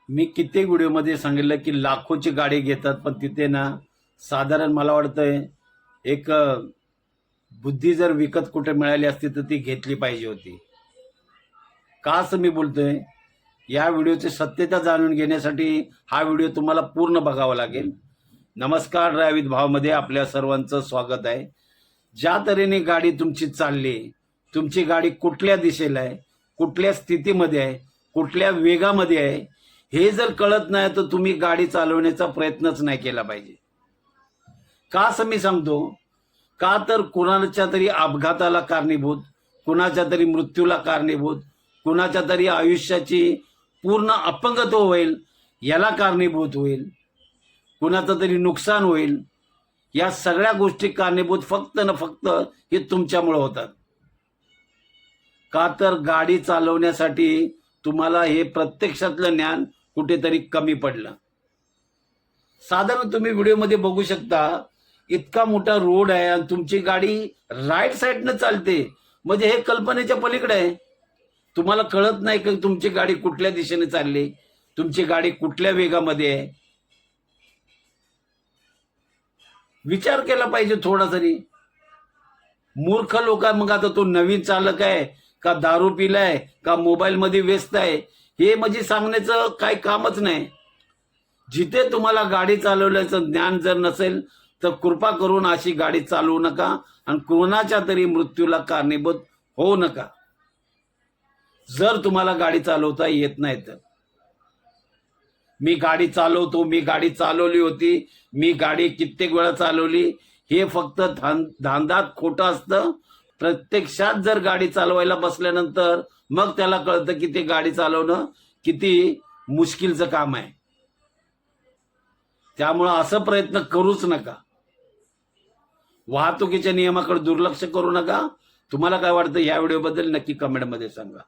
मी कित्येक व्हिडिओमध्ये सांगितलं की लाखोची गाडी घेतात, पण तिथे ना साधारण मला वाटतंय एक बुद्धी जर विकत कुठे मिळाली असती तर ती घेतली पाहिजे होती. का असं मी बोलतोय? या व्हिडिओची सत्यता जाणून घेण्यासाठी हा व्हिडिओ तुम्हाला पूर्ण बघावा लागेल. नमस्कार, ड्रायव्हित भावमध्ये आपल्या सर्वांचं स्वागत आहे. ज्या तऱ्हेने गाडी तुमची चालली, तुमची गाडी कुठल्या दिशेला आहे, कुठल्या स्थितीमध्ये आहे, कुठल्या वेगामध्ये आहे, हे जर कळत नाही तर तुम्ही गाडी चालवण्याचा प्रयत्नच नाही केला पाहिजे. का असं मी सांगतो? का तर कुणाच्या तरी अपघाताला कारणीभूत, कुणाच्या तरी मृत्यूला कारणीभूत, कुणाच्या तरी आयुष्याची पूर्ण अपंगत्व होईल, याला कारणीभूत होईल, कुणाचं तरी नुकसान होईल. या सगळ्या गोष्टी कारणीभूत फक्त न फक्त हे तुमच्यामुळे होतात. का तर गाडी चालवण्यासाठी तुम्हाला हे प्रत्यक्षातलं ज्ञान कुठेतरी कमी पडलं. साधारण तुम्ही व्हिडिओमध्ये बघू शकता, इतका मोठा रोड आहे आणि तुमची गाडी राईट साईडनं चालते, म्हणजे हे कल्पनेच्या पलीकडे आहे. तुम्हाला कळत नाही की तुमची गाडी कुठल्या दिशेने चालली, तुमची गाडी कुठल्या वेगामध्ये आहे. विचार केला पाहिजे थोडा तरी. मूर्ख लोक, मग आता तो नवीन चालक आहे का दारू पिलाय का मोबाईल मध्ये व्यस्त आहे, हे म्हणजे सांगण्याचं काही कामच नाही. जिथे तुम्हाला गाडी चालवण्याचं ज्ञान जर नसेल तर कृपा करून अशी गाडी चालवू नका आणि कोणाच्या तरी मृत्यूला कारणीभूत होऊ नका. जर तुम्हाला गाडी चालवता येत नाही तर. मी गाडी चालवतो, मी गाडी चालवली होती, मी गाडी कित्येक वेळा चालवली, हे फक्त धांदात खोटं असतं. प्रत्यक्षात जर गाडी चालवायला बसल्यानंतर मग त्याला कळतं की ते गाडी चालवणं किती मुश्किलचं काम आहे. त्यामुळं असं प्रयत्न करूच नका. वाहतुकीच्या नियमाकडे दुर्लक्ष करू नका. तुम्हाला काय वाटतं या व्हिडिओबद्दल नक्की कमेंटमध्ये सांगा.